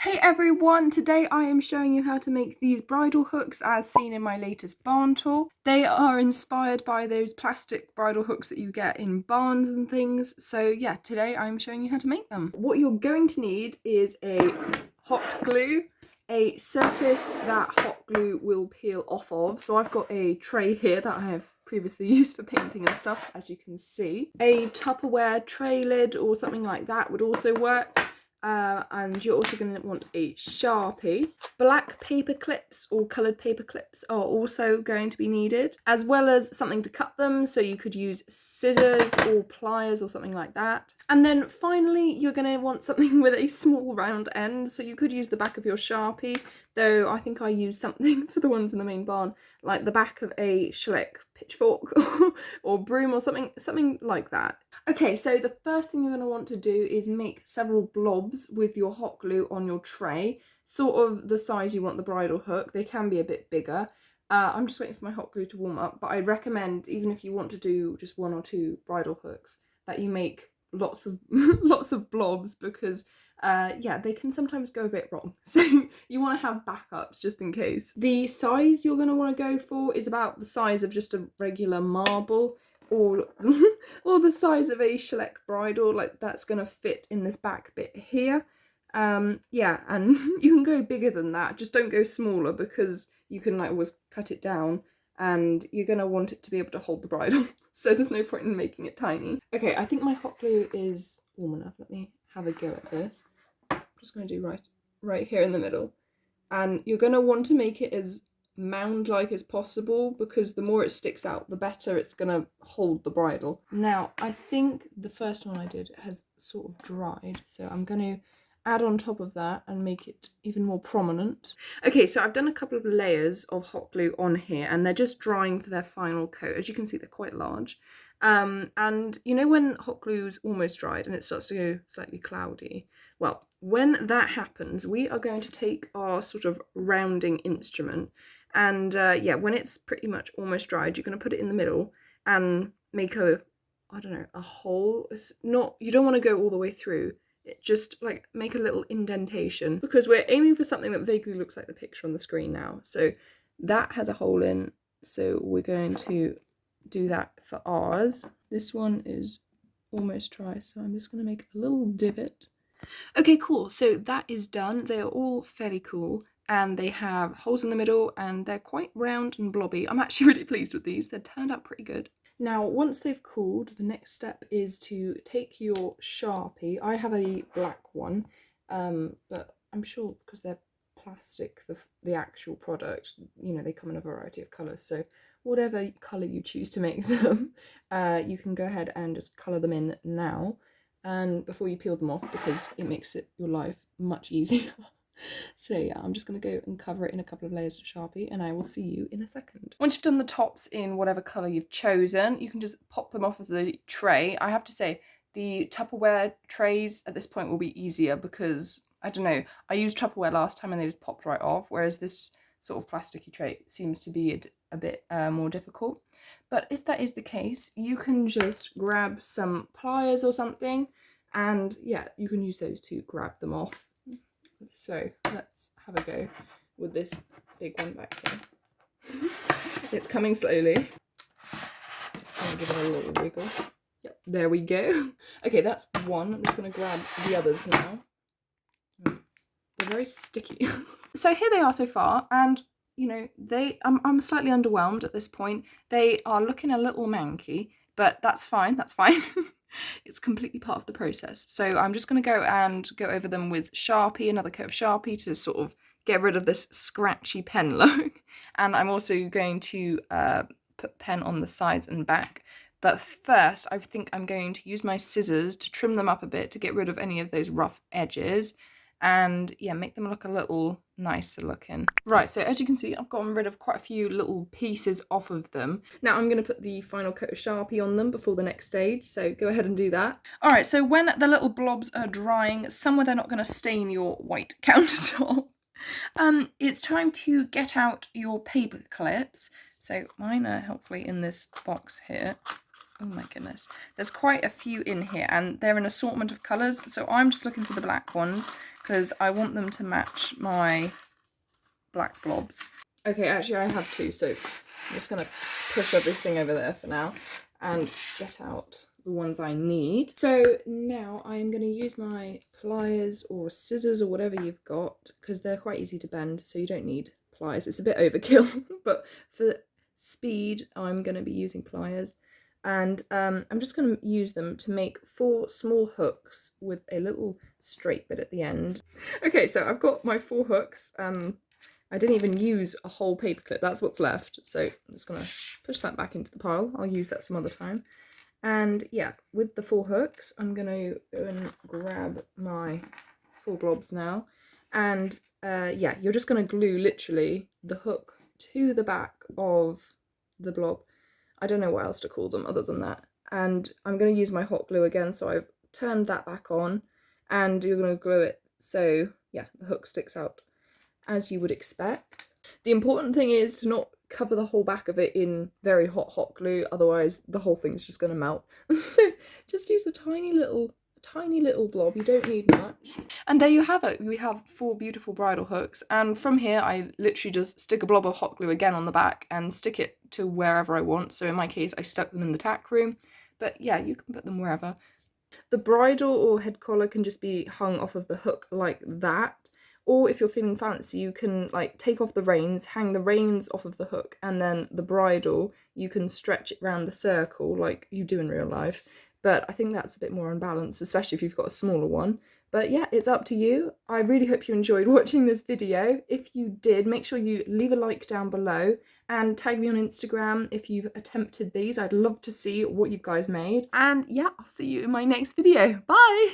Hey everyone, today I am showing you how to make these bridle hooks as seen in my latest barn tour. They are inspired by those plastic bridle hooks that you get in barns and things. So yeah, today I'm showing you how to make them. What you're going to need is a hot glue, a surface that hot glue will peel off of. So I've got a tray here that I have previously used for painting and stuff, as you can see. A Tupperware tray lid or something like that would also work. And you're also going to want a Sharpie. Black paper clips or coloured paper clips are also going to be needed, as well as something to cut them, so you could use scissors or pliers or something like that. And then finally you're going to want something with a small round end, so you could use the back of your Sharpie, though I think I used something for the ones in the main barn, like the back of a Schleich pitchfork or broom or something like that. Okay, so the first thing you're going to want to do is make several blobs with your hot glue on your tray, sort of the size you want the bridle hook. They can be a bit bigger. I'm just waiting for my hot glue to warm up, but I recommend, even if you want to do just one or two bridle hooks, that you make lots of lots of blobs, because yeah, they can sometimes go a bit wrong, so you want to have backups just in case. The size you're going to want to go for is about the size of just a regular marble, or or the size of a Schleich bridle, like that's going to fit in this back bit here. Yeah, and you can go bigger than that, just don't go smaller, because you can like always cut it down and you're going to want it to be able to hold the bridle, so there's no point in making it tiny. Okay, I think my hot glue is warm enough. Let me have a go at this. I'm just going to do right here in the middle, and you're going to want to make it as mound-like as possible, because the more it sticks out, the better it's going to hold the bridle. Now, I think the first one I did has sort of dried, so I'm going to add on top of that and make it even more prominent. Okay, so I've done a couple of layers of hot glue on here, and they're just drying for their final coat. As you can see, they're quite large. And you know when hot glue's almost dried and it starts to go slightly cloudy? Well, when that happens, we are going to take our sort of rounding instrument, and yeah, when it's pretty much almost dried, you're going to put it in the middle and make a, I don't know, a hole. It's not, you don't want to go all the way through. It just like make a little indentation, because we're aiming for something that vaguely looks like the picture on the screen now. So that has a hole in, so we're going to do that for ours. This one is almost dry, so I'm just going to make a little divot. Okay, cool. So that is done. They're all fairly cool, and they have holes in the middle, and they're quite round and blobby. I'm actually really pleased with these. They turned out pretty good. Now, once they've cooled, the next step is to take your Sharpie. I have a black one, but I'm sure because they're plastic, the actual product, you know, they come in a variety of colours. So whatever colour you choose to make them, you can go ahead and just colour them in now, and before you peel them off, because it makes your life much easier. So yeah, I'm just going to go and cover it in a couple of layers of Sharpie, and I will see you in a second. Once you've done the tops in whatever colour you've chosen, you can just pop them off of the tray. I have to say, the Tupperware trays at this point will be easier, because, I don't know, I used Tupperware last time and they just popped right off, whereas this sort of plasticky tray seems to be a bit more difficult. But if that is the case, you can just grab some pliers or something, and yeah, you can use those to grab them off. So let's have a go with this big one back here. It's coming slowly. Just gonna give it a little wiggle. Yep, there we go. Okay, that's one. I'm just gonna grab the others now. They're very sticky. So here they are so far, and you know, I'm slightly underwhelmed at this point. They are looking a little manky, but that's fine, that's fine. It's completely part of the process. So I'm just going to go over them with Sharpie, another coat of Sharpie, to sort of get rid of this scratchy pen look. And I'm also going to put pen on the sides and back. But first, I think I'm going to use my scissors to trim them up a bit to get rid of any of those rough edges. And yeah, make them look a little nicer looking. Right, so as you can see, I've gotten rid of quite a few little pieces off of them. Now I'm going to put the final coat of Sharpie on them before the next stage, so go ahead and do that. Alright, so when the little blobs are drying, somewhere they're not going to stain your white countertop, it's time to get out your paper clips. So mine are helpfully in this box here. Oh my goodness. There's quite a few in here and they're an assortment of colours. So I'm just looking for the black ones because I want them to match my black blobs. Okay, actually I have two, so I'm just going to push everything over there for now and get out the ones I need. So now I'm going to use my pliers or scissors or whatever you've got, because they're quite easy to bend, so you don't need pliers. It's a bit overkill, but for speed I'm going to be using pliers. And I'm just going to use them to make 4 small hooks with a little straight bit at the end. Okay, so I've got my 4 hooks. I didn't even use a whole paper clip, that's what's left. So I'm just going to push that back into the pile. I'll use that some other time. And yeah, with the 4 hooks, I'm going to go and grab my 4 blobs now. And yeah, you're just going to glue literally the hook to the back of the blob. I don't know what else to call them other than that. And I'm going to use my hot glue again, so I've turned that back on, and you're going to glue it so yeah, the hook sticks out as you would expect. The important thing is to not cover the whole back of it in very hot glue, otherwise the whole thing's just going to melt. So just use a tiny little blob, you don't need much. And there you have it, we have 4 beautiful bridle hooks, and from here I literally just stick a blob of hot glue again on the back and stick it to wherever I want. So in my case I stuck them in the tack room, but yeah, you can put them wherever. The bridle or head collar can just be hung off of the hook like that, or if you're feeling fancy you can like take off the reins, hang the reins off of the hook, and then the bridle you can stretch it around the circle like you do in real life. But I think that's a bit more unbalanced, especially if you've got a smaller one. But yeah, it's up to you. I really hope you enjoyed watching this video. If you did, make sure you leave a like down below and tag me on Instagram if you've attempted these. I'd love to see what you guys made. And yeah, I'll see you in my next video. Bye!